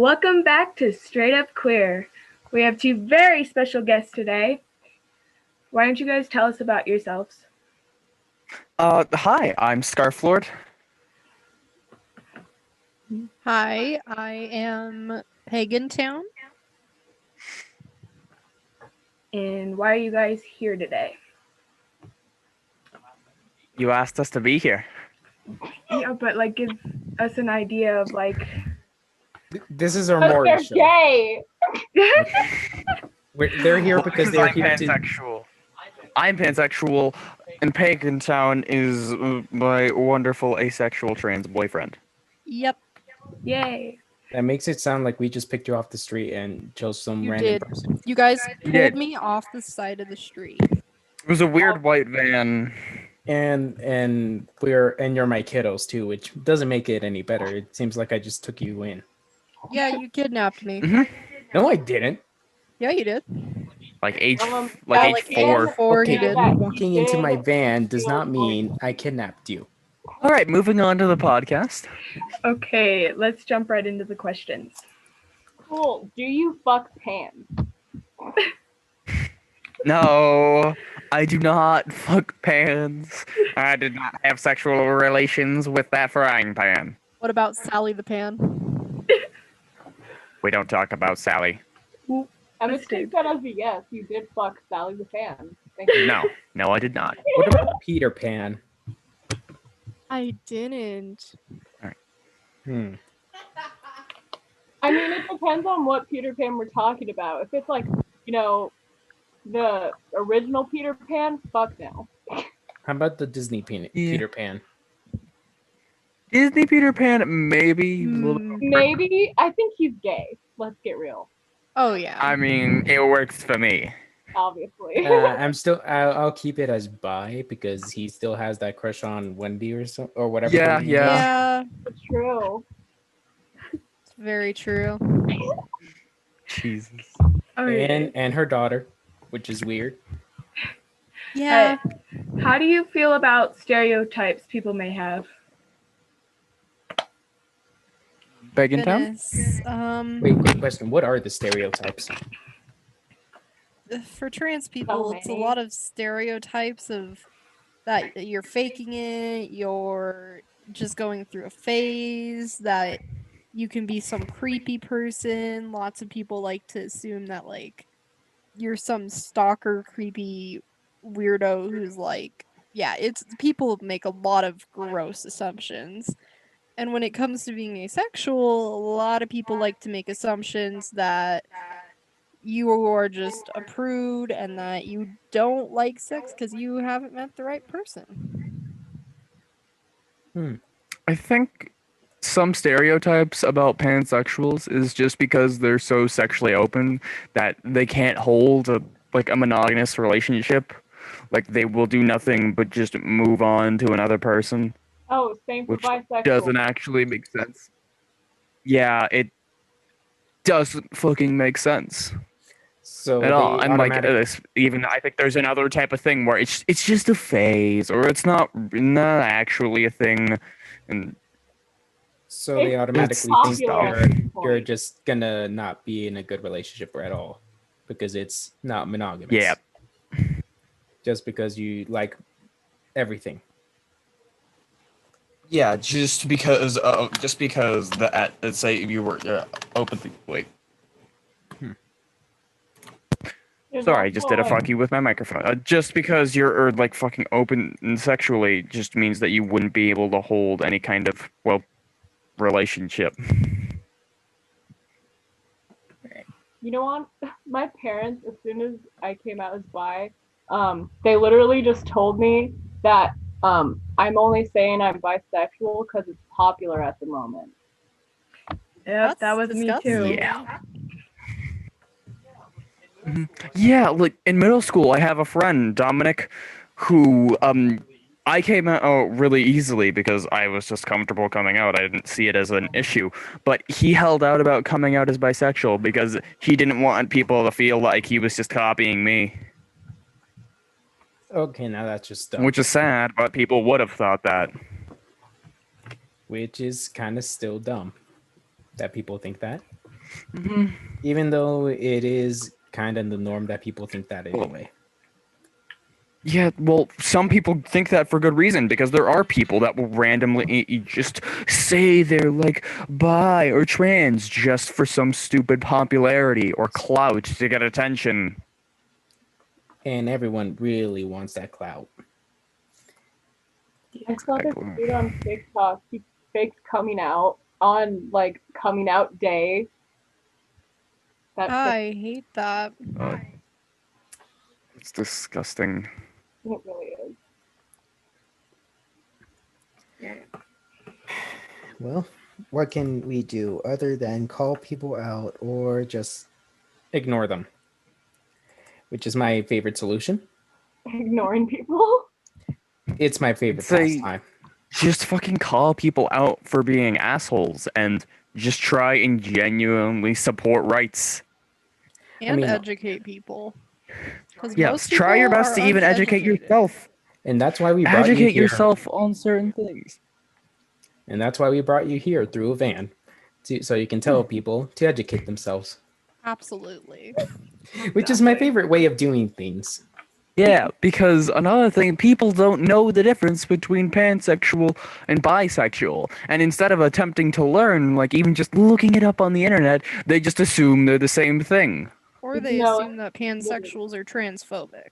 Welcome back to Straight Up Queer. We have two very special guests today. Why don't you guys tell us about yourselves? Hi, I'm Scarflord. Hi, I am Pagan Town. And why are you guys here today? You asked us to be here. Yeah, but give us an idea of This is our But morning they're show. gay. They're here because they're I'm here to. pansexual. I'm pansexual, and Pagan Town is my wonderful asexual trans boyfriend. Yep, Yay. That makes it sound like we just picked you off the street and chose some you random did. person. You guys You pulled did. me off the side of the street. It was a weird white van. And you're my kiddos too, which doesn't make it any better. It seems like I just took you in. Yeah, you kidnapped me. No, I didn't. Yeah, you did. Like age like age 4. Four, you Okay, did. you walking into my van does not mean I kidnapped you. All right, moving on to the podcast. Okay, let's jump right into the questions. Cool. Do you fuck pans? No, I do not fuck pans. I did not have sexual relations with that frying pan. What about Sally the Pan? We don't talk about Sally. I'm gonna take that as a yes. You did fuck Sally the Fan. Thank you. No, I did not. What about Peter Pan? I didn't. Hmm. I mean, it depends on what Peter Pan we're talking about. If it's the original Peter Pan, fuck no. How about the Disney Peter Pan? Disney Peter Pan, maybe. Maybe. I think he's gay. Let's get real. Oh yeah. I mean, it works for me. Obviously. I'll keep it as bi because he still has that crush on Wendy or whatever. Yeah, her name is. Yeah, It's true. it's very true. Jesus. And her daughter, which is weird. Yeah. How do you feel about stereotypes people may have? Pagan Town? Goodness. Wait, quick question. What are the stereotypes? For trans people, it's a many. lot of stereotypes of that you're faking it, you're just going through a phase, that you can be some creepy person. Lots of people like to assume that you're some stalker, creepy weirdo who's it's people make a lot of gross assumptions. And when it comes to being asexual, a lot of people like to make assumptions that you are just a prude and that you don't like sex because you haven't met the right person. I think some stereotypes about pansexuals is just because they're so sexually open that they can't hold a monogamous relationship. Like, they will do nothing but just move on to another person, Oh, same for which bisexual. doesn't actually make sense. Yeah, it doesn't fucking make sense So at all. they And automatic- even I think there's another type of thing where it's just a phase, or it's not actually a thing, and So they It's automatically think popular at this you're point. just gonna not be in a good relationship at all because it's not monogamous. yeah. Just because you like everything. Yeah, just because let's say you were open to wait. There's Sorry, I just did a also, fuck you with my microphone. Just because you're fucking open and sexually just means that you wouldn't be able to hold any kind of relationship. You know what? My parents, as soon as I came out as bi, they literally just told me that I'm only saying I'm bisexual because it's popular at the moment. Yep, That's that was disgusting. me too. Yeah. Yeah, like in middle school, I have a friend, Dominic, who I came out really easily because I was just comfortable coming out. I didn't see it as an issue. But he held out about coming out as bisexual because he didn't want people to feel like he was just copying me. Okay, now that's just dumb. Which is sad, but people would have thought that. Which is kind of still dumb that people think that. Hmm. even though it is kind of the norm that people think that anyway. Yeah, well, some people think that for good reason because there are people that will randomly just say they're like bi or trans just for some stupid popularity or clout to get attention. And everyone really wants that clout. I saw this Exactly. dude on TikTok. He fakes coming out on like coming out day. That shit, I hate that. Uh, it's disgusting. it really is. Well, what can we do other than call people out or just Ignore them, which is my favorite solution. Ignoring people. It's my favorite Say- pastime. Just fucking call people out for being assholes and just try and genuinely support rights. And mean- educate people. 'Cause Yes, most try your people best to are even educate uneducated. yourself. And that's why we brought you Educate here. yourself on certain things. And that's why we brought you here through a van, so you can tell people to educate themselves, Absolutely. which is my favorite way of doing things. Yeah, because another thing, people don't know the difference between pansexual and bisexual. And instead of attempting to learn, like even just looking it up on the internet, they just assume they're the same thing. Or they No, assume that pansexuals are transphobic.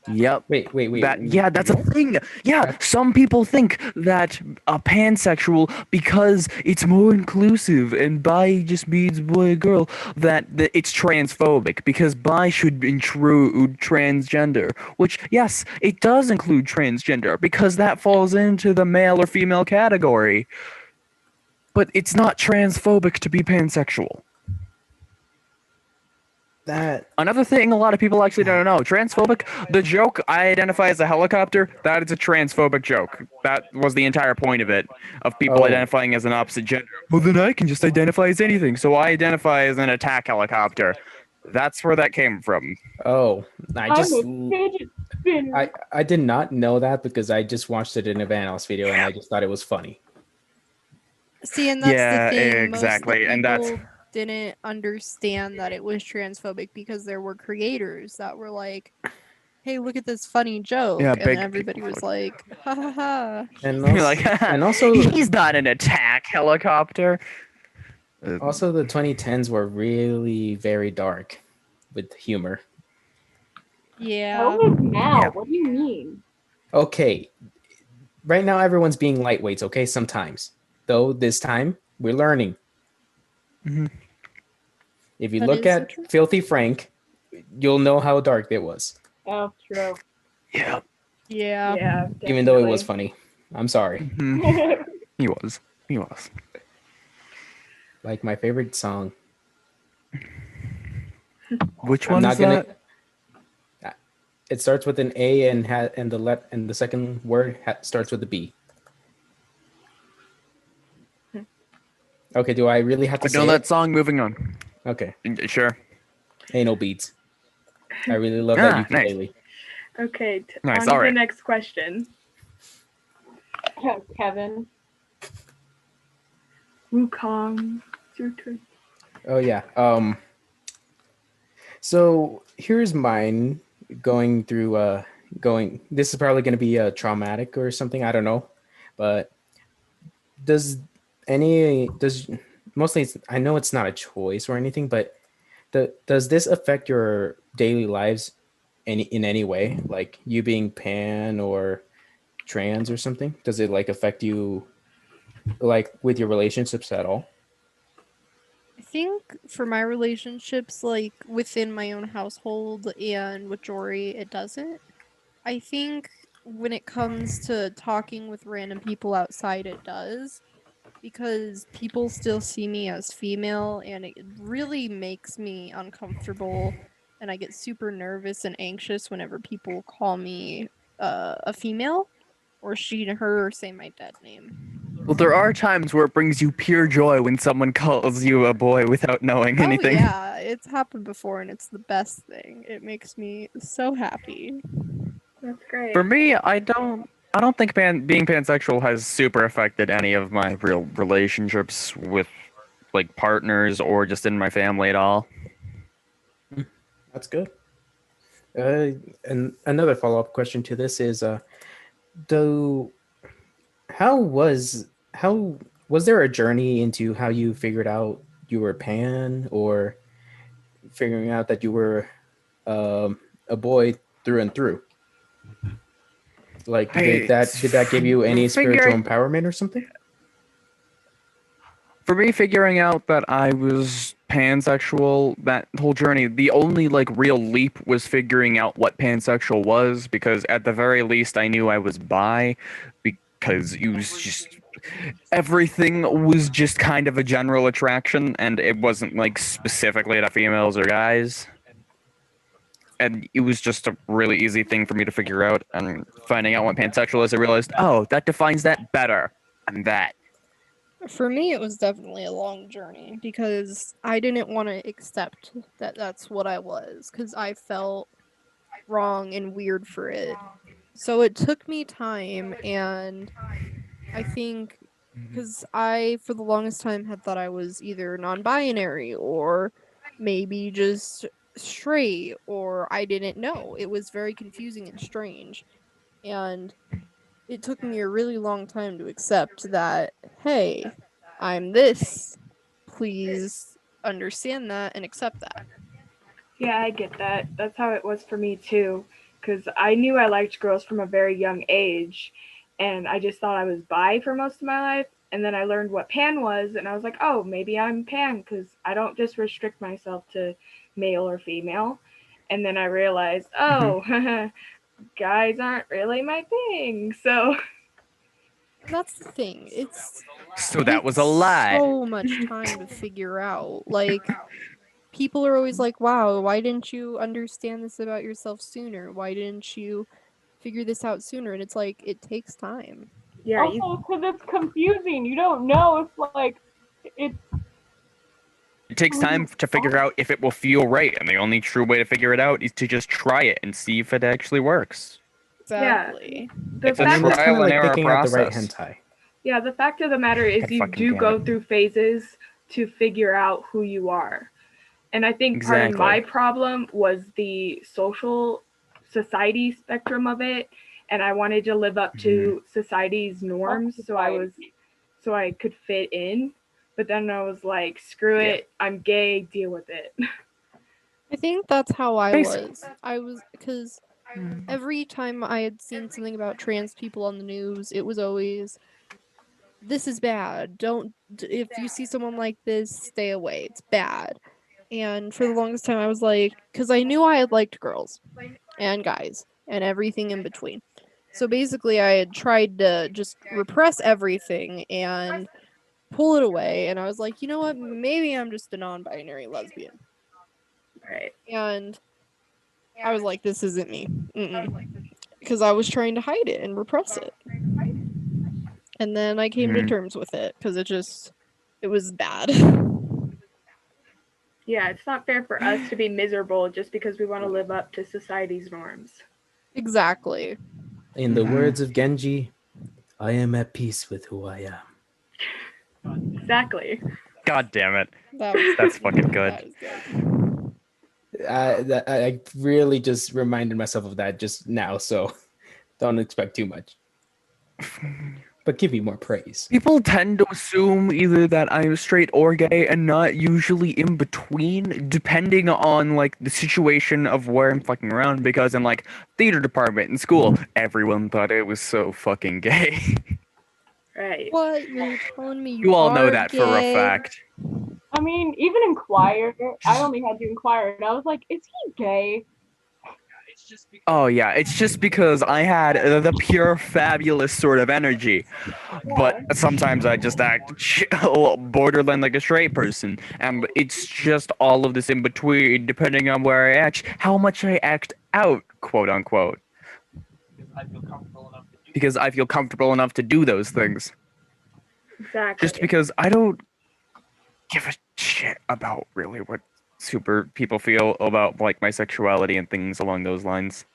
Yep. Wait. That's a thing. Yeah, some people think that a pansexual, because it's more inclusive and bi just means boy or girl, that it's transphobic because bi should include transgender. Which, yes, it does include transgender because that falls into the male or female category. But it's not transphobic to be pansexual. that? Another thing a lot of people actually don't know, transphobic, the joke, I identify as a helicopter, that is a transphobic joke. That was the entire point of it, of people Oh. identifying as an opposite gender. Well, then I can just identify as anything, so I identify as an attack helicopter. That's where that came from. Oh, I just I'm a fidget spinner. I did not know that because I just watched it in a Vanos video and I just thought it was funny. See, and that's Yeah, the thing. exactly, Most and that's- people didn't understand that it was transphobic because there were creators that were like, "Hey, look at this funny joke," Yeah, and big then everybody people was like, "Ha ha ha!" And You're also, like, and also, he's not an attack helicopter. also the 2010s were really very dark with humor. Yeah. How is now? Yeah. What do you mean? Okay, right now everyone's being lightweights. Okay, sometimes though this time we're learning. Mhm. If you That look is so at true. Filthy Frank, you'll know how dark it was. Oh, true. Yeah. Yeah. Yeah, Even though it was definitely. funny. I'm sorry. Mhm. He was. He was. Like my favorite song. Which I'm one not is gonna. that? It starts with an A and the second word starts with a B. Okay, do I really have to I know say that it? song. Moving on. Okay, Sure. Anal Beats. I really love Ah, that ukulele. Okay, Nice, on to the alright. next question. Kevin. Wukong, it's your turn. Oh yeah. So here's mine going through going. This is probably going to be traumatic or something. I don't know, but does mostly I know it's not a choice or anything, but does this affect your daily lives in any way, like you being pan or trans or something? Does it like affect you like with your relationships at all? I think for my relationships, like within my own household and with Jory, it doesn't. I think when it comes to talking with random people outside, it does. Because people still see me as female, and it really makes me uncomfortable. And I get super nervous and anxious whenever people call me a female, or she and her, or say my dead name. Well, there are times where it brings you pure joy when someone calls you a boy without knowing anything. Oh yeah, it's happened before, and it's the best thing. It makes me so happy. That's great. For me, I don't think being pansexual has super affected any of my real relationships with like partners or just in my family at all. That's good. And another follow-up question to this is, do how was there a journey into how you figured out you were pan, or figuring out that you were a boy through and through? Like, did that give you any spiritual empowerment or something? For me, figuring out that I was pansexual, that whole journey, the only like real leap was figuring out what pansexual was, because at the very least I knew I was bi, because it was just everything was just kind of a general attraction, and it wasn't like specifically to females or guys. And it was just a really easy thing for me to figure out. And finding out what pansexual is, I realized, oh, that defines that better. And that. For me, it was definitely a long journey because I didn't want to accept that that's what I was, because I felt wrong and weird for it. So it took me time, and I think because I, for the longest time, had thought I was either non-binary or maybe just straight, or I didn't know. It was very confusing and strange. And it took me a really long time to accept that, hey, I'm this. Please understand that and accept that. Yeah, I get that. That's how it was for me too. Because I knew I liked girls from a very young age, and I just thought I was bi for most of my life. And then I learned what pan was, and I was like, oh, maybe I'm pan because I don't just restrict myself to male or female. And then I realized, oh, guys aren't really my thing. So That's the thing. So that was a takes lie. so much time to figure out. Like, people are always like, wow, why didn't you understand this about yourself sooner? Why didn't you figure this out sooner? And it's like, it takes time. yeah, Also, because it's confusing. You don't know if like it's It takes time to figure out if it will feel right, and the only true way to figure it out is to just try it and see if it actually works. Exactly. the It's a And then fact it's kind trial of and like error picking out the right process. hentai. Yeah, the fact of the matter is God you fucking do damn go it. through phases to figure out who you are. And I think part of my Exactly. problem was the social society spectrum of it, and I wanted to live up to society's norms, so I could fit in. But then I was like, screw Yeah. it, I'm gay, deal with it. I think that's how I Basically. was. I was, because every time I had seen something about trans people on the news, it was always, this is bad. If you see someone like this, stay away. It's bad. And for the longest time, I was like, because I knew I had liked girls and guys and everything in between. So basically, I had tried to just repress everything and pull it away. And I was like, you know what? Maybe I'm just a non binary lesbian. Right. And I was like, this isn't me. Because I was trying to hide it and repress it. And then I came to terms with it because it was bad. Yeah, it's not fair for us to be miserable just because we want to live up to society's norms. Exactly. In the words of Genji, I am at peace with who I am. Exactly. God damn it. That's fucking good. That is good. I really just reminded myself of that just now, so don't expect too much. But give me more praise. People tend to assume either that I'm straight or gay and not usually in between, depending on like the situation of where I'm fucking around, because in like theater department in school, everyone thought it was so fucking gay. Right. What? You're telling me You all know are that for a gay? fact. I mean, even in choir, I only had to inquire, and I was like, is he gay? Oh yeah, it's just because I had the pure fabulous sort of energy, but sometimes I just act borderline like a straight person, and it's just all of this in between, depending on where I act, how much I act out, quote unquote. Because I feel comfortable enough to do those things. Exactly. Just because I don't give a shit about really what super people feel about like my sexuality and things along those lines.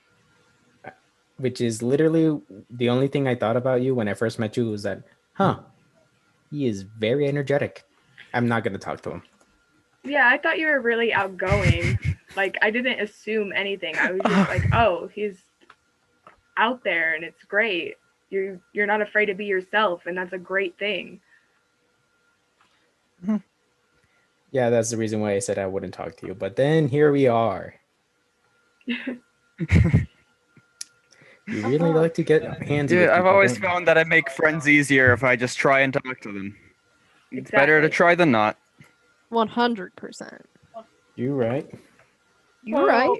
Which is literally the only thing I thought about you when I first met you was that, he is very energetic. I'm not gonna talk to him. Yeah, I thought you were really outgoing. Like, I didn't assume anything. I was just like, oh, he's out there and it's great. You're not afraid to be yourself, and that's a great thing. Yeah, that's the reason why I said I wouldn't talk to you. But then here we are. You really like to get handsy with Yeah, I've people, always don't you? found that I make friends easier if I just try and talk to them. It's better to Exactly. try than not. 100%. You right. You're right.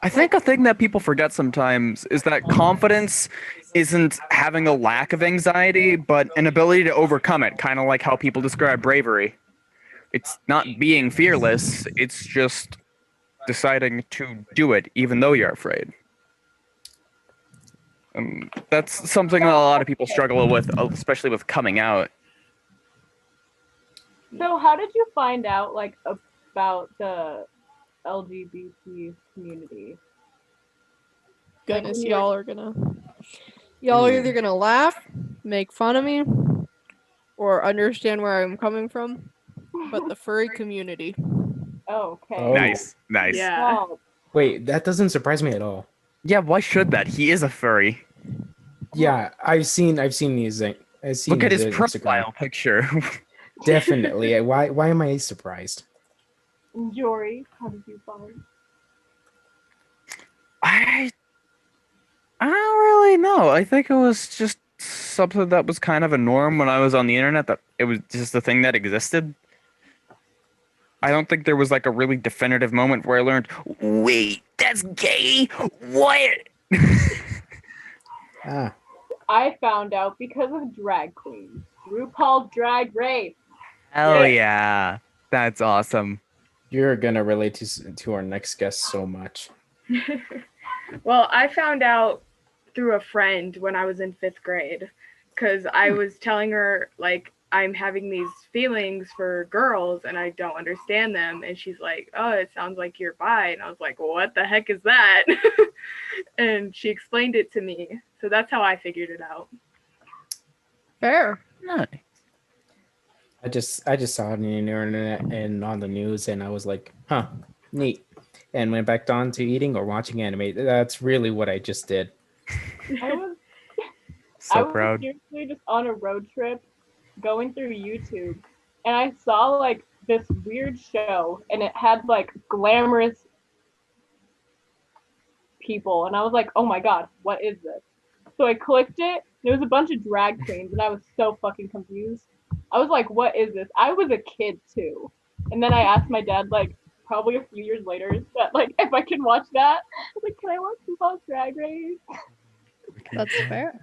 I think a thing that people forget sometimes is that confidence isn't having a lack of anxiety, but an ability to overcome it, kind of like how people describe bravery. It's not being fearless, it's just deciding to do it even though you're afraid. That's something that a lot of people struggle with, especially with coming out. So how did you find out like about the LGBT community? Goodness, when you y'all are either gonna laugh, make fun of me, or understand where I'm coming from. But the furry community. Okay. Oh. Nice. Yeah. Wow. Wait, that doesn't surprise me at all. Yeah, why should that? He is a furry. Yeah, I've seen these. I've seen Look at his Instagram. profile picture. Definitely. Why am I surprised? Jory, how did you find? I don't really know. I think it was just something that was kind of a norm when I was on the internet, that it was just a thing that existed. I don't think there was like a really definitive moment where I learned, wait, that's gay? What? Ah, I found out because of drag queens. RuPaul's Drag Race. Hell yeah. That's awesome. You're gonna relate to our next guest so much. Well, I found out through a friend when I was in 5th grade, because I was telling her, like, I'm having these feelings for girls and I don't understand them. And she's like, oh, it sounds like you're bi. And I was like, well, what the heck is that? And she explained it to me. So that's how I figured it out. Fair. Nice. I just saw it on the internet and on the news, and I was like, huh, neat. And went back on to eating or watching anime. That's really what I just did. I was So I was proud. seriously just on a road trip going through YouTube, and I saw like this weird show, and it had like glamorous people, and I was like, oh my god, what is this? So I clicked it, and it was a bunch of drag queens, and I was so fucking confused. I was like, what is this? I was a kid too. And then I asked my dad, like, probably a few years later, that like if I can watch that. I was like, can I watch RuPaul's Drag Race? That's fair.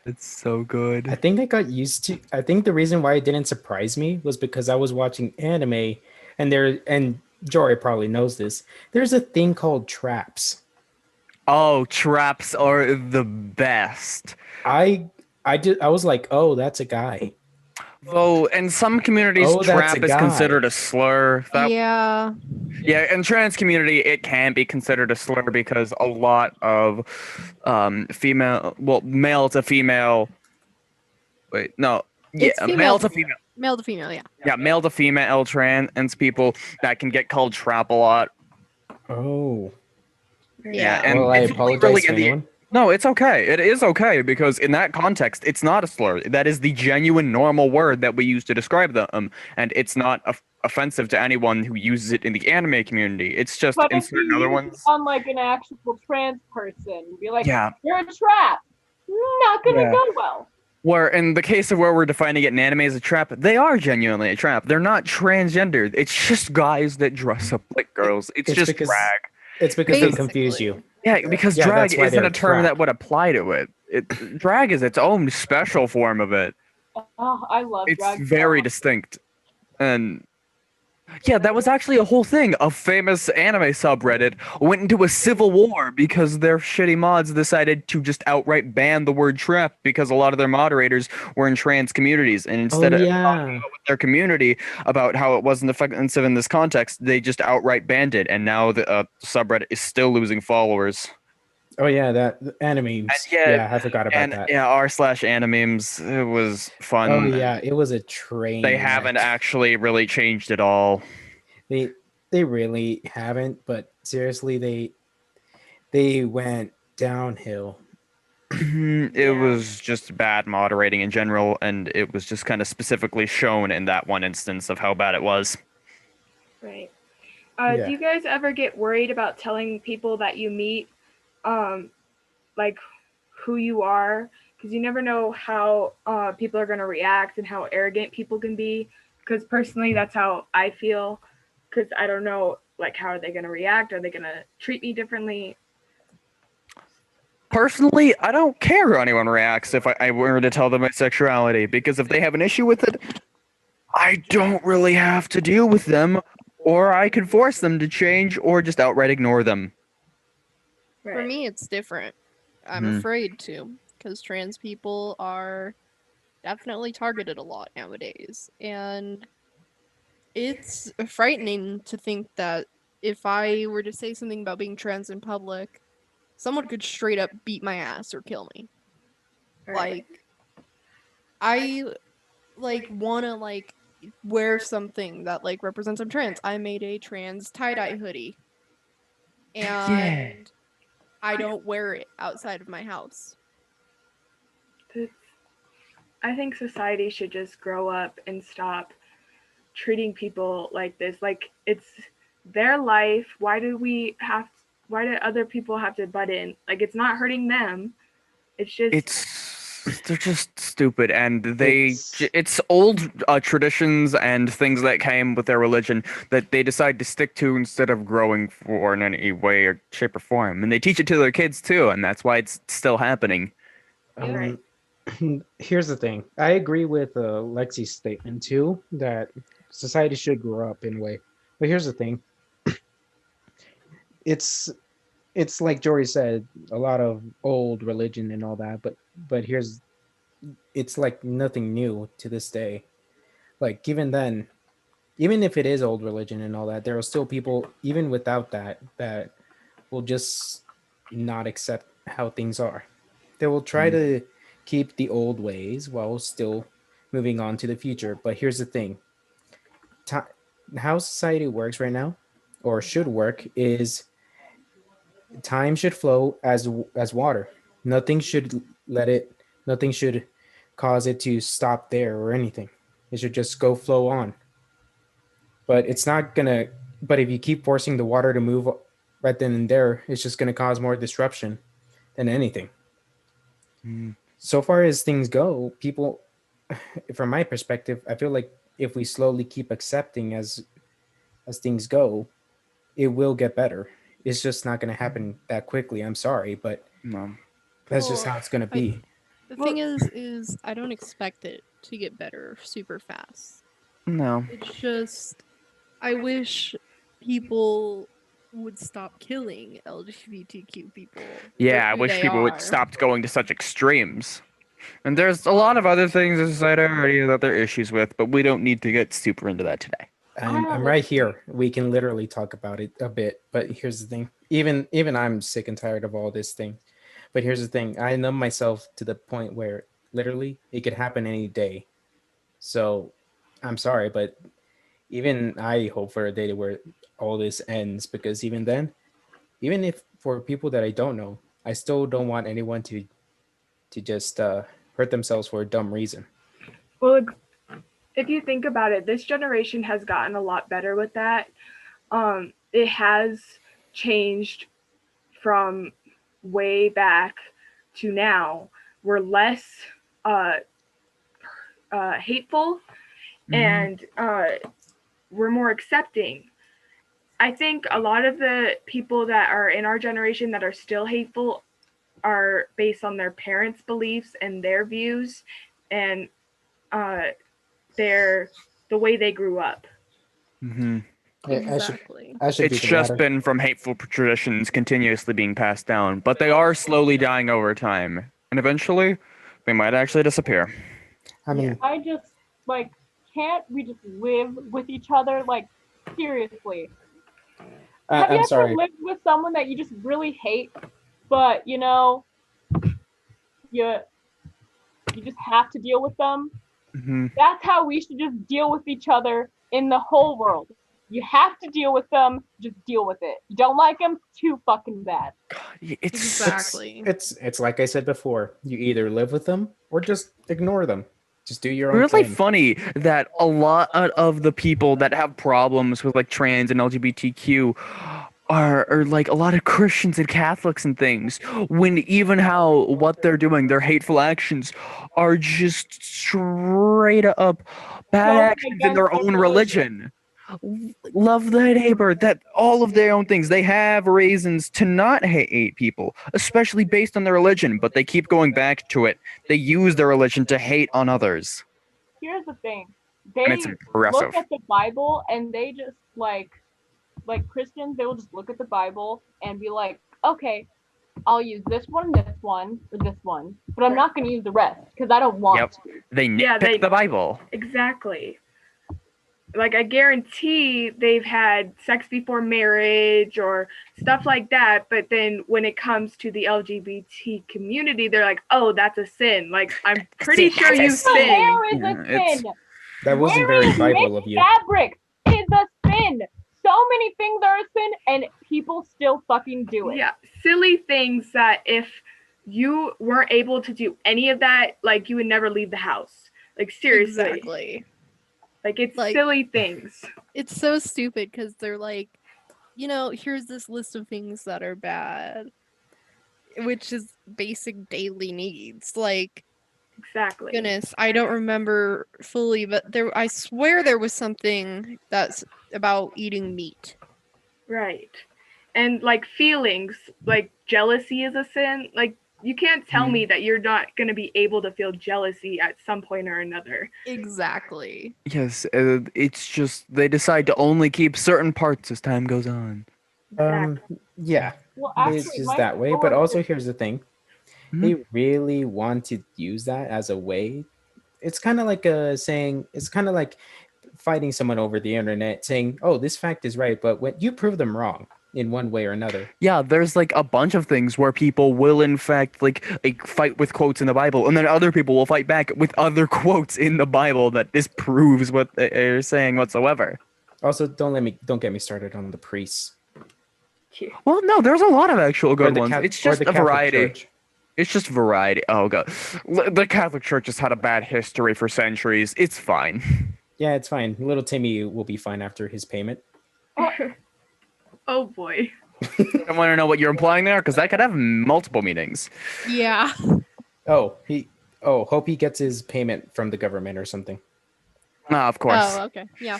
It's so good. I think I got used to. I think the reason why it didn't surprise me was because I was watching anime, and Jory probably knows this. There's a thing called traps. Oh, traps are the best. I was like, oh, that's a guy. Though in some communities, Oh, that's trap a is guy. considered a slur. Yeah. Yeah, in trans community, it can be considered a slur because a lot of male to female. Wait, no, yeah, It's female male to to female. Male to female, yeah. Yeah, male to female trans people that can get called trap a lot. Oh, Yeah. and well, I it's only apologize to in the- anyone. No, it's okay. It is okay because in that context, it's not a slur. That is the genuine, normal word that we use to describe them, and it's not offensive to anyone who uses it in the anime community. It's just But in if you certain other use it ones. on like an actual trans person, be like, Yeah. you're a trap. Not gonna Yeah. go well. Where in the case of where we're defining it in anime as a trap, they are genuinely a trap. They're not transgender. It's just guys that dress up like girls. It's just because drag. It's because they Basically. confuse you. Yeah, because Yeah, drag that's why isn't they're a term trap. that would apply to it. Drag is its own special form of it. Oh, I love It's drag. very so much. distinct. And yeah, that was actually a whole thing. A famous anime subreddit went into a civil war because their shitty mods decided to just outright ban the word trap because a lot of their moderators were in trans communities. And instead of talking with their community about how it wasn't offensive in this context, they just outright banned it. And now the subreddit is still losing followers. Oh yeah, that the animes. yeah, Yeah, I forgot about and that. yeah, r/animemes. It was fun. Oh yeah, it was a They train haven't wreck. actually really changed at all. They they really haven't, but seriously, they went downhill. It was just bad moderating in general, and it was just kind of specifically shown in that one instance of how bad it was. Right. Do Yeah. you guys ever get worried about telling people that you meet, um, like who you are? Because you never know how people are going to react and how arrogant people can be. Because personally, that's how I feel. Because I don't know, like, how are they going to react? Are they going to treat me differently? Personally, I don't care how anyone reacts if I were to tell them my sexuality, because if they have an issue with it, I don't really have to deal with them, or I can force them to change, or just outright ignore them. Right. For me, it's different. I'm Mhm. afraid to, because trans people are definitely targeted a lot nowadays. And it's frightening to think that if I were to say something about being trans in public, someone could straight up beat my ass or kill me. Right. Like, I wanna wear something that represents I'm trans. I made a trans tie-dye hoodie Yeah. and I don't wear it outside of my house. I think society should just grow up and stop treating people like this. Like, it's their life. Why do other people have to butt in? Like, it's not hurting them. It's just They're just stupid, and It's it's old traditions and things that came with their religion that they decide to stick to instead of growing for in any way or shape or form, and they teach it to their kids too, and that's why it's still happening. right. Here's the thing. I agree with Lexi's statement too that society should grow up in a way. But here's the thing. It's it's like Jory said, a lot of old religion and all that, but here's it's like nothing new to this day. Like even then, even if it is old religion and all that, there are still people even without that will just not accept how things are. They will try to keep the old ways while still moving on to the future. But here's the thing. Ti How society works right now or should work is time should flow as water. Nothing should let it nothing should cause it to stop there or anything. It should just go flow on. But it's not gonna but if you keep forcing the water to move right then and there, it's just gonna cause more disruption than anything. Mm. So far as things go, people from my perspective, I feel like if we slowly keep accepting as things go, it will get better. It's just not going to happen that quickly. I'm sorry, but No. that's just Well, how it's going to I be. the Well, thing is I don't expect it to get better super fast. No. It's just I wish people would stop killing LGBTQ people for Yeah, I who wish they people would are. stop going to such extremes. And there's a lot of other things in society already that there are issues with, but we don't need to get super into that today. I'm right here. We can literally talk about it a bit, but here's the thing. Even I'm sick and tired of all this thing. But here's the thing. I numb myself to the point where literally it could happen any day. So I'm sorry, but even I hope for a day where all this ends because even then, even if for people that I don't know, I still don't want anyone to just hurt themselves for a dumb reason. Well, if you think about it, this generation has gotten a lot better with that. It has changed from way back to now. We're less uh, hateful and we're more accepting. I think a lot of the people that are in our generation that are still hateful are based on their parents' beliefs and their views and uh, their the way they grew up. Hmm. Exactly. I should be It's the just latter. been from hateful traditions continuously being passed down, but they are slowly dying over time, and eventually, they might actually disappear. I mean, I just like can't we just live with each other? Like seriously. Have you I'm ever sorry. lived with someone that you just really hate? but you know, you just have to deal with them. Hmm. That's how we should just deal with each other in the whole world. You have to deal with them, just deal with it. You don't like them, too fucking bad. It's Exactly. It's like I said before. You either live with them or just ignore them. Just do your own really thing. funny that a lot of the people that have problems with like trans and LGBTQ are like a lot of Christians and Catholics and things, when even how what they're doing, their hateful actions are just straight up bad Going actions in against their own religion. Love thy neighbor, that all of their own things. They have reasons to not hate people, especially based on their religion, but they keep going back to it. They use their religion to hate on others. Here's the thing. And it's They look impressive. at the Bible and they just like Christians, they will just look at the Bible and be like, okay, I'll use this one, or this one, but I'm not going to use the rest because I don't want Yep. to. They nitpick Yeah, they- the Bible. Exactly. Like, I guarantee they've had sex before marriage or stuff like that, but then when it comes to the LGBT community, they're like, oh, that's a sin. Like, I'm pretty sure you That's a The sin. sin. hair is Yeah, a it's- sin. That wasn't Wearing very Bible mixed of you. fabric is a sin. So many things are a sin, and people still fucking do it. Yeah, silly things that if you weren't able to do any of that, like, you would never leave the house. Like, seriously. Exactly. Like, it's Like- silly things. It's so stupid because they're like, you know, here's this list of things that are bad, which is basic daily needs. Like, Exactly. goodness, I don't remember fully, but I swear there was something that's about eating meat. Right. And like feelings, like jealousy is a sin. Like, you can't tell me that you're not going to be able to feel jealousy at some point or another. Exactly. Yes, it's just they decide to only keep certain parts as time goes on. Yeah, Well, it's actually, just my that way. But coworker- also, here's the thing: Mhm. they really want to use that as a way. It's kind of like saying. It's kind of like fighting someone over the internet, saying, "Oh, this fact is right," but when you prove them wrong in one way or another. Yeah, there's like a bunch of things where people will in fact like fight with quotes in the Bible, and then other people will fight back with other quotes in the Bible that disproves what they're saying whatsoever. Also, don't get me started on the priests Well, no, there's a lot of actual or good the ones. Cat- It's or just the a Catholic variety. Church. It's just variety. Oh god, the Catholic Church has had a bad history for centuries. It's fine. Yeah, it's fine. Little Timmy will be fine after his payment. Oh boy. I want to know what you're implying there, because that could have multiple meanings. Yeah. Hope he gets his payment from the government or something. Ah, of course. Oh, okay. Yeah.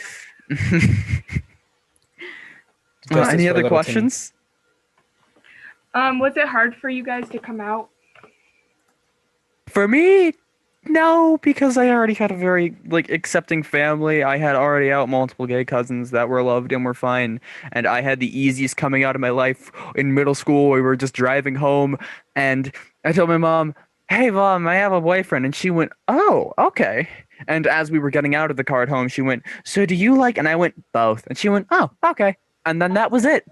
Justice Any for other little questions? Was it hard for you guys to come out? For me, no, because I already had a very like accepting family. I had already out multiple gay cousins that were loved and were fine, and I had the easiest coming out of my life in middle school. We were just driving home, and I told my mom, "Hey, mom, I have a boyfriend," and she went, "Oh, okay." And as we were getting out of the car at home, she went, "So do you like?" And I went, "Both," and she went, "Oh, okay." And then that was it.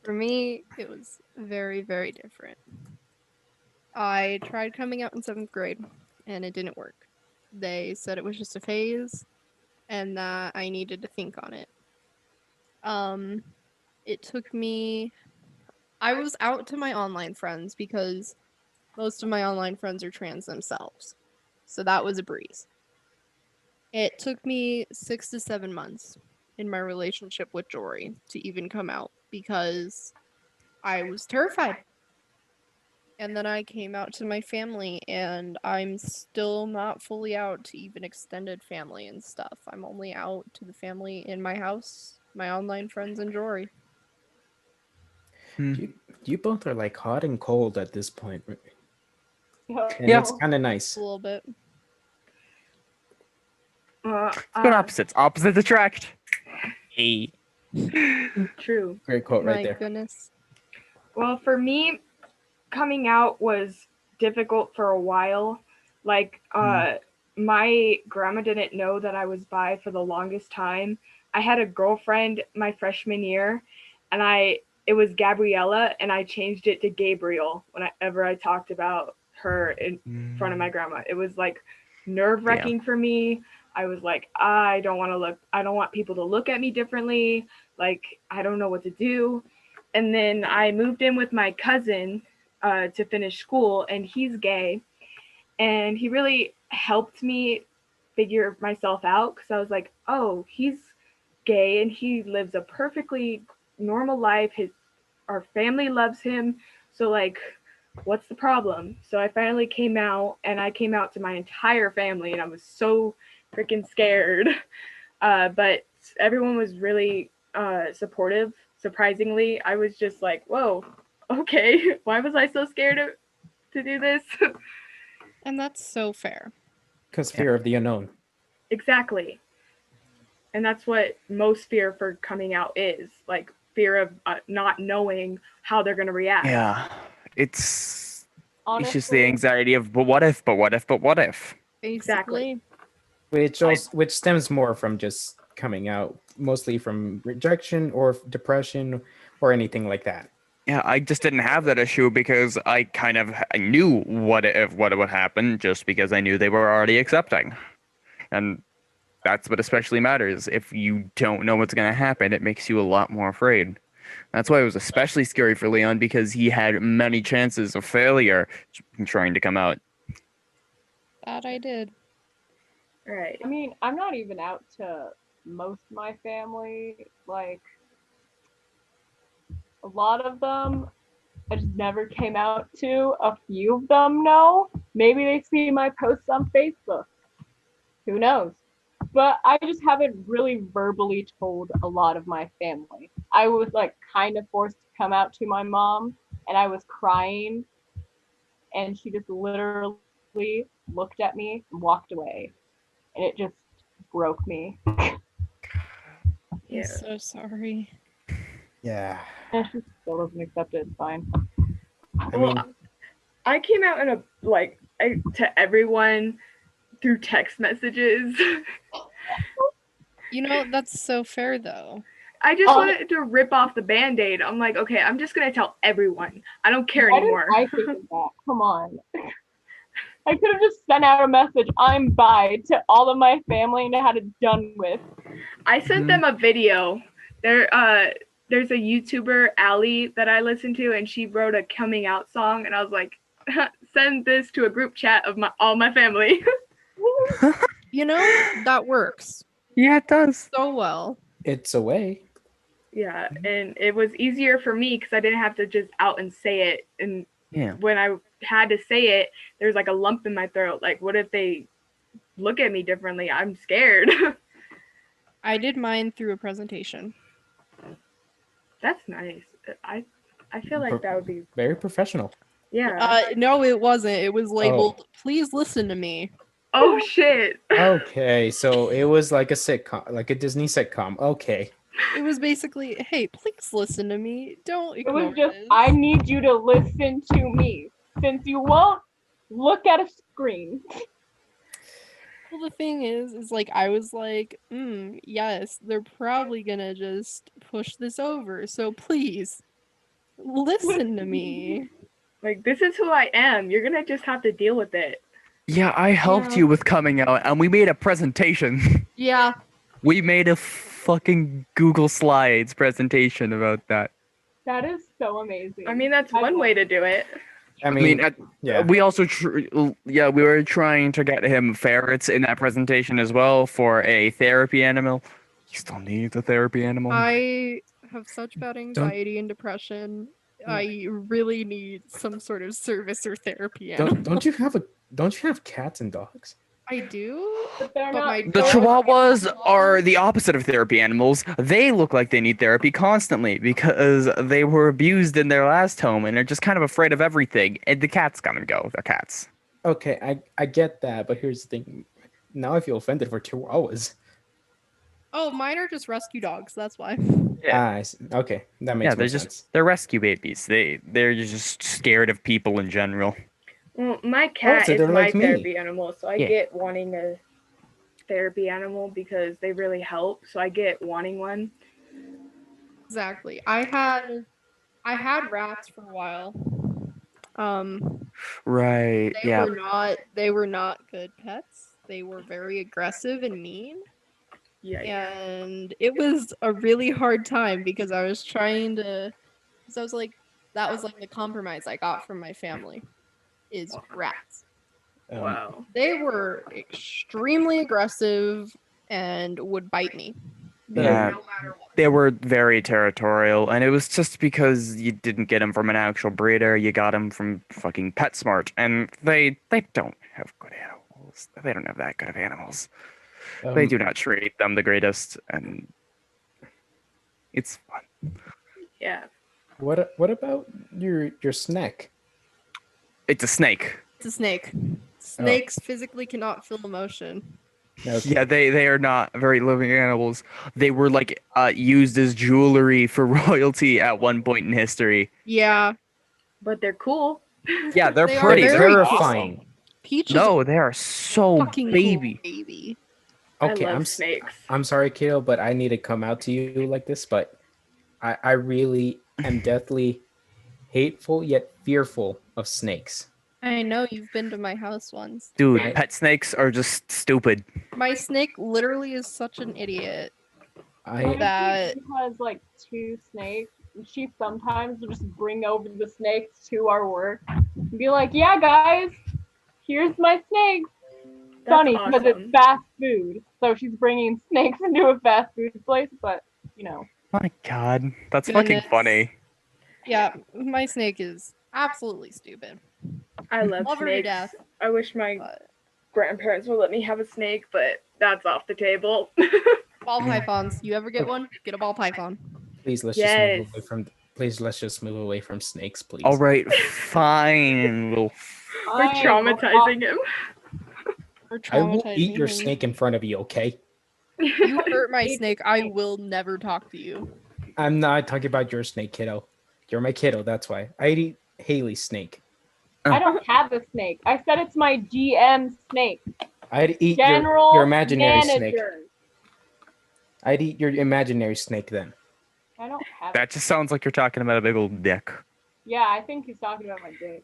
For me, it was very, very different. I tried coming out in 7th grade, and it didn't work. They said it was just a phase, and that I needed to think on it. It took me. I was out to my online friends because most of my online friends are trans themselves, so that was a breeze. It took me 6 to 7 months in my relationship with Jory to even come out because I was terrified. And then I came out to my family, and I'm still not fully out to even extended family and stuff. I'm only out to the family in my house, my online friends, and Jory. You both are like hot and cold at this point, right? And Yeah. it's kind of nice. A little bit. Good opposites. Opposites attract. Hey. True. Great quote right My there. goodness. Well, for me, coming out was difficult for a while. Like, my grandma didn't know that I was bi for the longest time. I had a girlfriend my freshman year, and I it was Gabriella, and I changed it to Gabriel whenever I talked about her in front of my grandma. It was like nerve wracking for me. I was like, I don't want people to look at me differently. Like, I don't know what to do. And then I moved in with my cousin to finish school, and he's gay. And he really helped me figure myself out because I was like, oh, he's gay and he lives a perfectly normal life. Our family loves him. So, like, what's the problem? So I finally came out, and I came out to my entire family, and I was so freaking scared. But everyone was really supportive. Surprisingly, I was just like, whoa, okay, why was I so scared to do this? And that's so fair. Because fear of the unknown. Exactly. And that's what most fear for coming out is, like fear of not knowing how they're going to react. Yeah, it's Honestly, it's just the anxiety of but what if, but what if, but what if? Basically. Exactly. Which stems more from just coming out, mostly from rejection or depression or anything like that. Yeah, I just didn't have that issue because I knew what would happen just because I knew they were already accepting, and that's what especially matters. If you don't know what's going to happen, it makes you a lot more afraid. That's why it was especially scary for Leon because he had many chances of failure trying to come out. That I did. Right. I mean, I'm not even out to most of my family. Like, a lot of them I just never came out to. A few of them know. Maybe they see my posts on Facebook. Who knows? But I just haven't really verbally told a lot of my family. I was like kind of forced to come out to my mom, and I was crying, and she just literally looked at me and walked away. And it just broke me. I'm so sorry. Yeah. And she still doesn't accept it. It's fine. I mean, I came out in to everyone through text messages. You know, that's so fair though. I just wanted to rip off the Band-Aid. I'm like, okay, I'm just going to tell everyone. I don't care anymore. I think of that. Come on. I could have just sent out a message, I'm bi, to all of my family and had it done with. I sent them a video. There's a YouTuber, Allie, that I listen to, and she wrote a coming out song, and I was like, send this to a group chat of all my family. You know, that works Yeah, it does. so well. it's a way. Yeah, and it was easier for me because I didn't have to just out and say it. And when I had to say it, there's like a lump in my throat. Like, what if they look at me differently? I'm scared. I did mine through a presentation. That's nice. I feel like that would be Very professional. yeah. No, it wasn't. It was labeled, please listen to me. Oh shit. Okay, so it was like a sitcom, like a Disney sitcom. Okay. It was basically, hey, please listen to me. Don't It ignore was just, this. I need you to listen to me. Since you won't look at a screen. Well, the thing is like, I was like, yes, they're probably gonna just push this over. So please, listen to me. Like, this is who I am. You're gonna just have to deal with it. Yeah, I helped you with coming out, and we made a presentation. Yeah. We made a fucking Google Slides presentation about that. That is so amazing. I mean, that's one way to do it. I mean, yeah. We also, we were trying to get him ferrets in that presentation as well for a therapy animal. He still needs a therapy animal. I have such bad anxiety and depression. I really need some sort of service or therapy animal. Don't you have cats and dogs? I do, But they're but not. my The dog- Chihuahuas are the opposite of therapy animals. They look like they need therapy constantly because they were abused in their last home and they're just kind of afraid of everything. And the cats come and go. They're cats. Okay, I get that, but here's the thing. Now I feel offended for Chihuahuas. Oh, mine are just rescue dogs. That's why. Yeah. I see. Okay, that makes more sense. They're rescue babies. They're just scared of people in general. Well, my cat so is they're my like me. therapy animal, so I Yeah. get wanting a therapy animal because they really help. So I get wanting one. Exactly. I had I had rats for a while. Right. They Yeah. were not good pets. They were very aggressive and mean. Yeah. And it was a really hard time because I was trying to, because I was like, that was like the compromise I got from my family is rats. Wow. They were extremely aggressive and would bite me. Yeah. No matter what. They were very territorial, and it was just because you didn't get them from an actual breeder. You got them from fucking PetSmart, and they don't have good animals. They don't have that good of animals. They do not treat them the greatest, and it's fun. Yeah. What about your snack? It's a snake. It's a snake. Snakes physically cannot feel emotion. Okay. Yeah, they are not very living animals. They were like used as jewelry for royalty at one point in history. Yeah. But they're cool. Yeah, they're They are pretty. very They're terrifying. Peach is no, they are so fucking baby. cool baby. Okay, I love snakes. I'm sorry, kiddo, but I need to come out to you like this. But I really am deathly hateful yet fearful of snakes. I know you've been to my house once. Dude, I- pet snakes are just stupid. My snake literally is such an idiot. I That She has like 2 snakes. She sometimes will just bring over the snakes to our work and be like, "Yeah, guys, here's my snakes." That's Funny because awesome. it's fast food, so she's bringing snakes into a fast food place. But you know, My God, that's fucking Goodness. funny. yeah, my snake is absolutely stupid. I love Love her to snakes. death. I wish my But grandparents would let me have a snake, but that's off the table. ball pythons. You ever get one? Get a ball python. please let's Yes. just move away from please let's just move away from snakes, please. All right, fine. We'll We're traumatizing him. Or I will eat traumatizing your him. snake in front of you, okay? You hurt my snake, I will never talk to you. I'm not talking about your snake, kiddo. You're my kiddo, that's why. I'd eat Haley's snake. I don't have a snake. I said it's my GM snake. I'd eat General your imaginary snake. manager. I'd eat your imaginary snake then. I don't have. that just sounds like you're talking about a big old dick. Yeah, I think he's talking about my dick.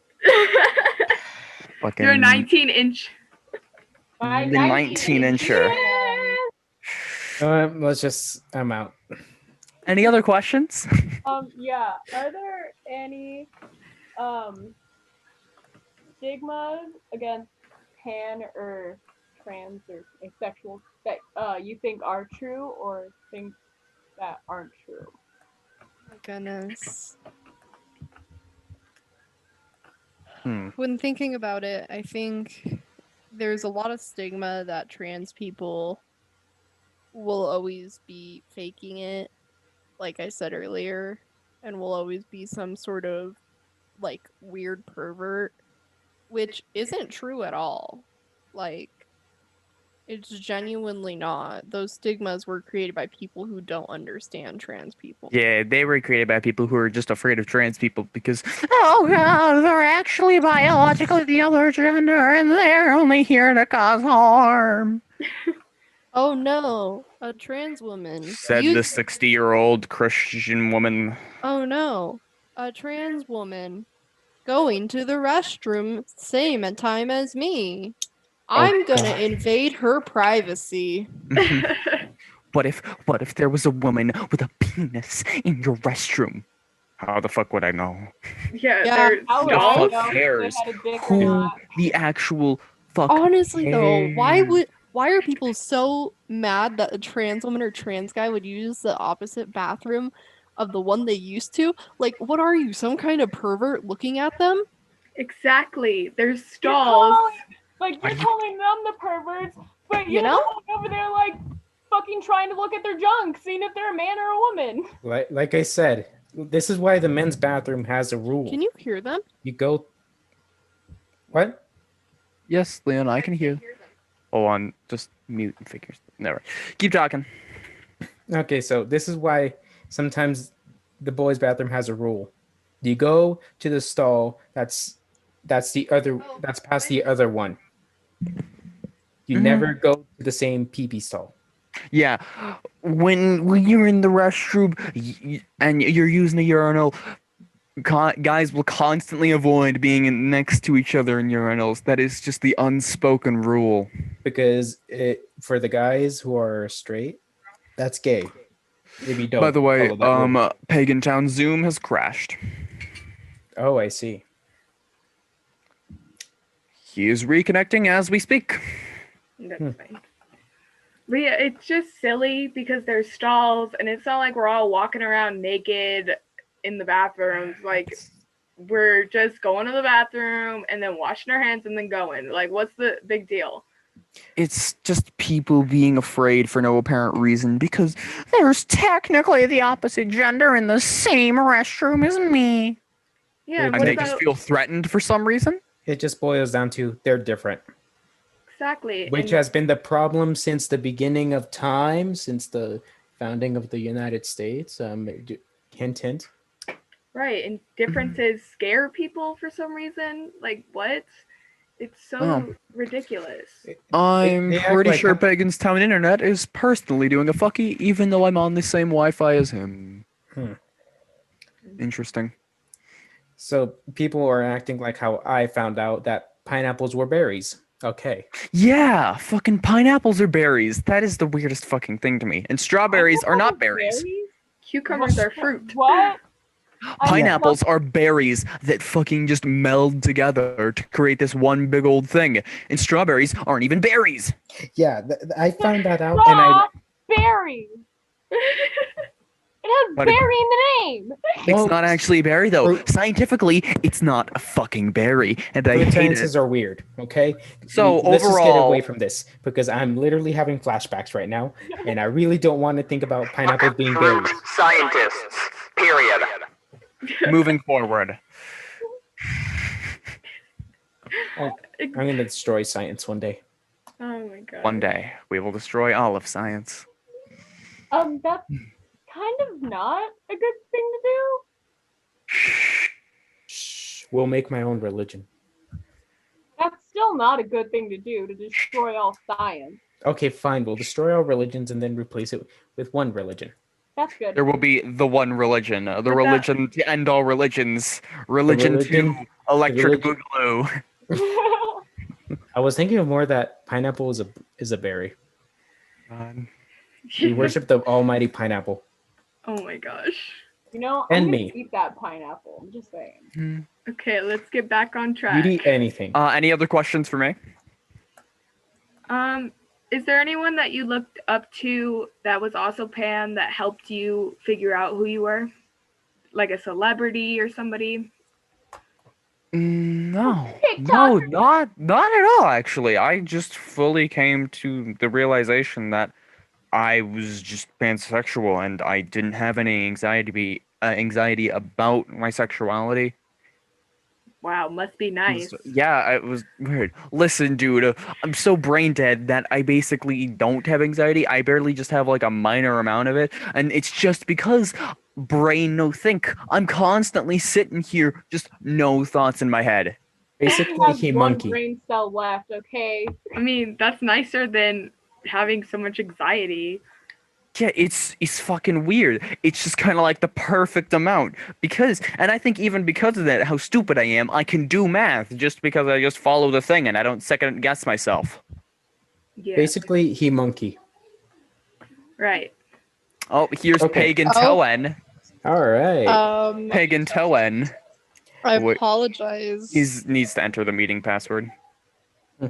Fucking You're a 19-inch. My The 19-incher. Let's just. I'm out. Any other questions? Yeah. Are there any stigmas against pan or trans or asexual that you think are true or think that aren't true? My goodness. Hmm. When thinking about it, I think there's a lot of stigma that trans people will always be faking it, like I said earlier, and will always be some sort of like weird pervert, which isn't true at all. Like, it's genuinely not. Those stigmas were created by people who don't understand trans people. Yeah, they were created by people who are just afraid of trans people because, oh God, they're actually biologically the other gender and they're only here to cause harm. Oh no, a trans woman. Said You- the 60-year-old Christian woman. Oh no, a trans woman going to the restroom same time as me. I'm gonna God. invade her privacy. What if there was a woman with a penis in your restroom? How the fuck would I know? Yeah, Yeah. they're How would The I stalls. fuck know if cares they had a dick or who not? the actual fuck Honestly though, cares? why are people so mad that a trans woman or trans guy would use the opposite bathroom of the one they used to? Like, what are you, some kind of pervert looking at them? Exactly. There's You're stalls. calling them the perverts, but You you're know? the one over there like fucking trying to look at their junk, seeing if they're a man or a woman. Like I said, this is why the men's bathroom has a rule. Can you hear them? You go. What? Yes, Leon, I can hear. Hold on, just mute figures. Never. Keep talking. Okay, so this is why sometimes the boys' bathroom has a rule. You go to the stall that's past the other one. You Mhm. never go to the same pee stall. Yeah, when you're in the restroom and you're using the urinal, guys will constantly avoid being next to each other in urinals. That is just the unspoken rule. Because for the guys who are straight, that's gay. If you don't By the way, follow that rule. Pagan Town Zoom has crashed. Oh, I see. He is reconnecting as we speak. That's fine. But yeah, it's just silly because there's stalls, and it's not like we're all walking around naked in the bathrooms. Like, we're just going to the bathroom and then washing our hands and then going. Like, what's the big deal? It's just people being afraid for no apparent reason because there's technically the opposite gender in the same restroom as me. Yeah, And And what they about just feel threatened for some reason. It just boils down to they're different. exactly? Which has been the problem since the beginning of time, since the founding of the United States. Hint, hint. Right, and differences scare people for some reason. Like, what? It's so Oh. ridiculous. I'm they act pretty like sure how- Pagan's Town Internet is personally doing a fucky, even though I'm on the same Wi-Fi as him. Interesting. So people are acting like how I found out that pineapples were berries. Okay. Yeah, fucking pineapples are berries. That is the weirdest fucking thing to me. And strawberries are not berries. Cucumbers are fruit. What? Pineapples are berries that fucking just meld together to create this one big old thing. And strawberries aren't even berries. Yeah, I found that out, and I Berry. It has But berry in the name. It's not actually a berry though. fruit- Scientifically, it's not a fucking berry, and I fruit hate sciences it. are weird. Okay. So Let's just get overall- away from this because I'm literally having flashbacks right now, and I really don't want to think about pineapples being berries. Scientists. Period. Moving forward. I'm gonna destroy science one day. Oh my god. One day we will destroy all of science. That's kind of not a good thing to do. Shh, we'll make my own religion. That's still not a good thing to do, to destroy all science. Okay, fine. We'll destroy all religions and then replace it with one religion. That's good. There will be the one religion, the that- religion to end all religions, religion to religion- electric religion- boogaloo. I was thinking of more that pineapple is a berry. We worship the almighty pineapple. Oh my gosh. You know, And I'm gonna me. eat that pineapple. I'm just saying. Okay, let's get back on track. You'd eat anything. Any other questions for me? Is there anyone that you looked up to that was also pan that helped you figure out who you were? Like a celebrity or somebody? No, TikTok. not at all. Actually, I just fully came to the realization that I was just pansexual, and I didn't have any anxiety about my sexuality. Wow, must be nice. Yeah, it was weird. Listen, dude, I'm so brain dead that I basically don't have anxiety. I barely just have like a minor amount of it, and it's just because brain no think. I'm constantly sitting here, just no thoughts in my head. Basically, Has he one monkey. brain cell left. Okay. I mean, that's nicer than having so much anxiety. Yeah, it's fucking weird. It's just kind of like the perfect amount and I think even because of that, how stupid I am, I can do math just because I just follow the thing and I don't second guess myself. Yeah. Basically, he monkey. Right. Oh, here's Okay. Pagan Oh. Toen. All right. Pagan Toen. I Wait. apologize. He needs to enter the meeting password.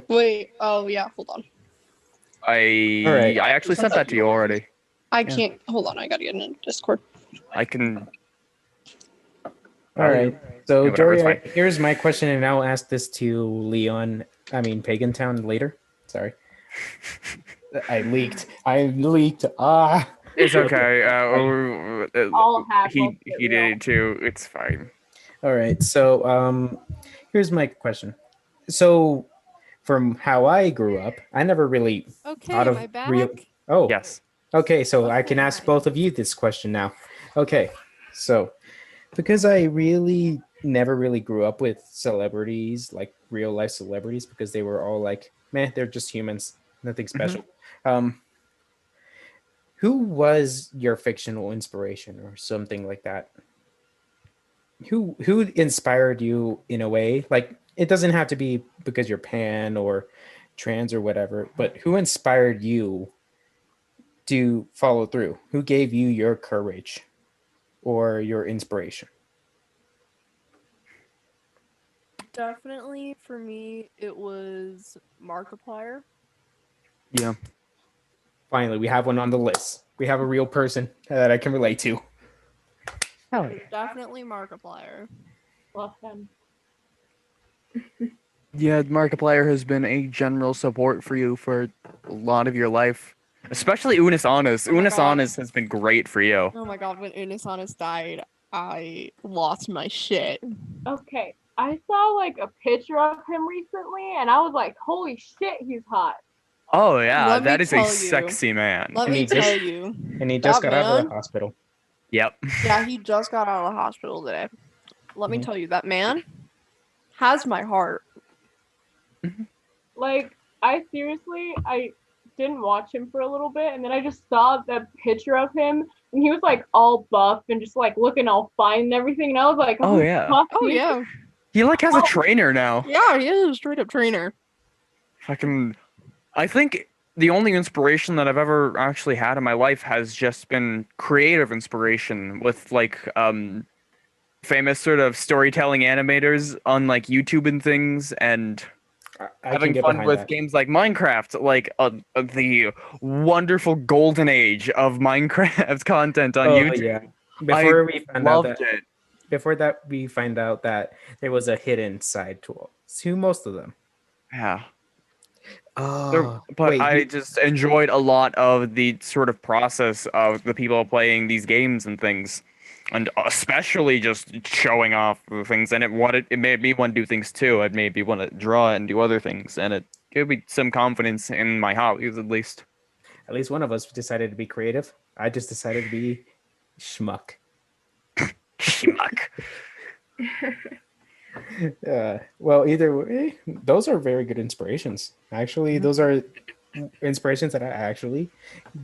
Wait. Oh yeah. Hold on. I Alright. I actually sent that to you already. I can't. Hold on. I gotta get in Discord. I can. All right. So, Yeah, whatever, it's Jory, fine. here's my question, and I'll ask this to Leon. I mean, Pagan Town later. Sorry. I leaked. Ah. It's okay. All have he most of it, did too. It's fine. All right. So, here's my question. So, from how I grew up, I never really Okay. thought of Am I back? real. Oh, Yes. okay. So I can Okay. ask both of you this question now. Okay. So, because I really never really grew up with celebrities, like real life celebrities, because they were all like, meh, they're just humans, nothing special. Who was your fictional inspiration or something like that? who inspired you in a way? Like it doesn't have to be because you're pan or trans or whatever, but who inspired you to follow through? Who gave you your courage or your inspiration? Definitely for me, it was Markiplier. Yeah. Finally, we have one on the list. We have a real person that I can relate to. Oh, Definitely Markiplier. Love him. yeah, Markiplier has been a general support for you for a lot of your life. Especially Unis Honest. Oh my Unis God. Honest has been great for you. Oh my God, when Unisonus died, I lost my shit. Okay, I saw like a picture of him recently, and I was like, "Holy shit, he's hot." Oh yeah, Let me that is a tell you. sexy man. Let And me he just- tell you. And he just That got out of the man- hospital. Yep. Yeah, he just got out of the hospital today. Let me Mhm. tell you, that man has my heart. Like, I didn't watch him for a little bit, and then I just saw that picture of him, and he was like all buff and just like looking all fine and everything, and I was like, Oh, yeah. fuck, Oh dude. yeah. He like has a trainer now. Yeah, he is a straight up trainer. Fucking I think the only inspiration that I've ever actually had in my life has just been creative inspiration with like famous sort of storytelling animators on like YouTube and things, and I can having get fun behind with that. games like Minecraft, like the wonderful golden age of Minecraft content on Oh YouTube. yeah. Before Loved it. Before that, we find out that there was a hidden side to most of them. Yeah. Oh, But wait, I just enjoyed a lot of the sort of process of the people playing these games and things, and especially just showing off the things. And it made me want to do things too. It made me want to draw and do other things, and it gave me some confidence in my hobbies at least. At least one of us decided to be creative. I just decided to be schmuck. Schmuck. Well, either way, those are very good inspirations. Actually, those are inspirations that I actually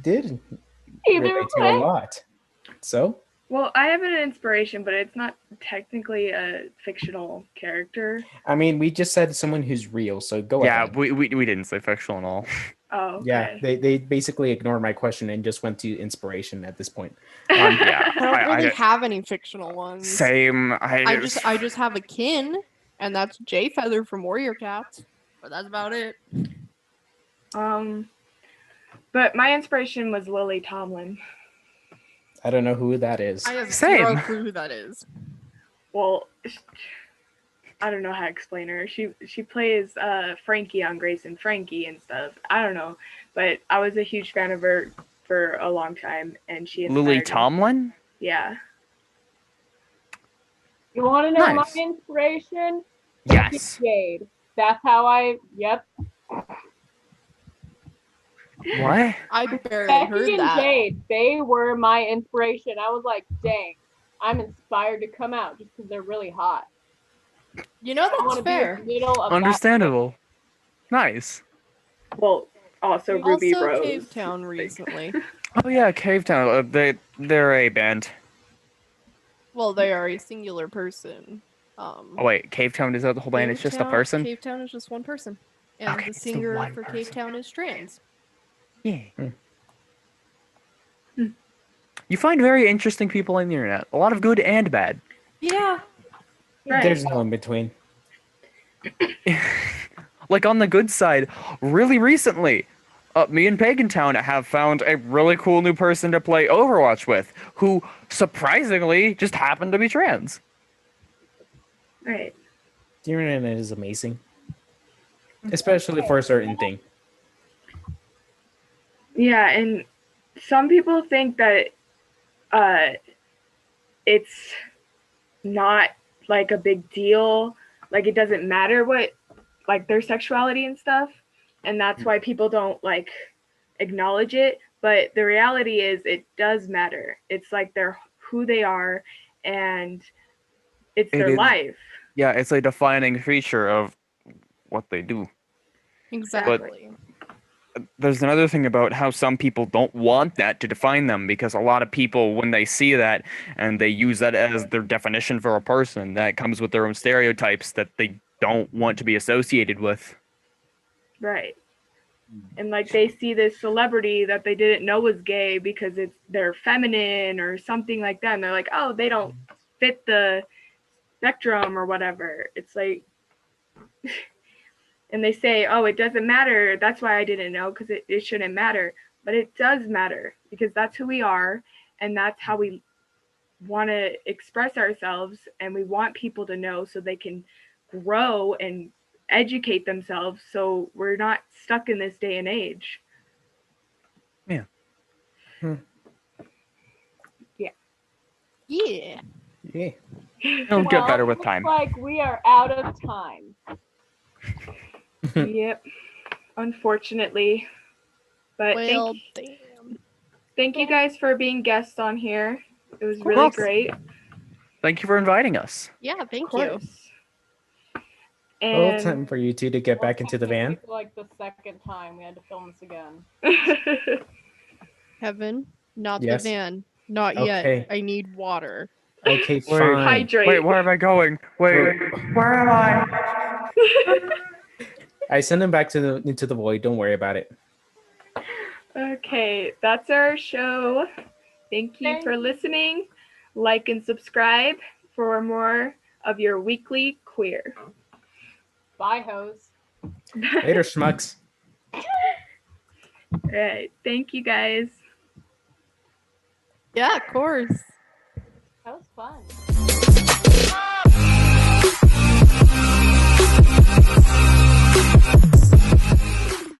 did Either relate to a way. lot. So, Well, I have an inspiration, but it's not technically a fictional character. I mean, we just said someone who's real, so go Yeah, ahead. we didn't say fictional at all. Oh, okay. Yeah, they basically ignored my question and just went to inspiration at this point. Yeah, I don't really I have any fictional ones. same. I just have a kin, and that's Jay Feather from Warrior Cats. But that's about it. But my inspiration was Lily Tomlin. I don't know who that is. I have Same. zero clue who that is. Well, I don't know how to explain her. She plays Frankie on Grace and Frankie and stuff. I don't know, but I was a huge fan of her for a long time, and she inspired Lily me. Tomlin. Yeah. You want to know Nice. my inspiration? Yes. Jade. That's how yep. What? I barely Becky heard and that. Jade, they were my inspiration. I was like, dang, I'm inspired to come out just because they're really hot. You know, I want that's to be in fair. the middle of Understandable. Nice. Well, also Ruby Also, Rose. Cave Town recently. Oh yeah, Cave Town. They're a band. Well, they are a singular person. Oh wait, Cave Town is that the whole band? It's just a person. Cave Town is just one person, and Okay, the it's the singer one for Cave person. Town is trans. Yeah. You find very interesting people on the internet. A lot of good and bad. Yeah. Right. There's no in between. Like on the good side, really recently, me and Pagan Town have found a really cool new person to play Overwatch with, who surprisingly just happened to be trans. Right. The internet is amazing, especially for a certain thing. Yeah, and some people think that it's not like a big deal, like it doesn't matter what like their sexuality and stuff, and that's why people don't like acknowledge it. But the reality is it does matter. It's like they're who they are, and it's It their is. life. Yeah, it's a defining feature of what they do. Exactly. there's another thing about how some people don't want that to define them, because a lot of people, when they see that and they use that as their definition for a person, that comes with their own stereotypes that they don't want to be associated with. Right. And like they see this celebrity that they didn't know was gay because they're feminine or something like that, and they're like, oh, they don't fit the spectrum or whatever. It's like, and they say, oh, it doesn't matter. That's why I didn't know, because it shouldn't matter. But it does matter, because that's who we are, and that's how we want to express ourselves, and we want people to know so they can grow and educate themselves, so we're not stuck in this day and age. Yeah. Yeah. Yeah. Yeah. It'll get better with looks time. like we are out of time. Yep. Unfortunately. But Well, damn. thank you guys for being guests on here. It was really course. great. Thank you for inviting us. Yeah, thank Of you. course. Well, And time for you two to get back into the van. For like the second time, we had to film this again. Kevin, not Yes. the van. Not Okay. yet. I need water. Okay, Wait. fine. hydrate. Wait, where am I going? Wait, where am I? I send them back into the void. Don't worry about it. Okay, that's our show. Thank you for listening. Like and subscribe for more of your weekly queer. Bye, hoes. Later, schmucks. All right, thank you guys. Yeah, of course. That was fun.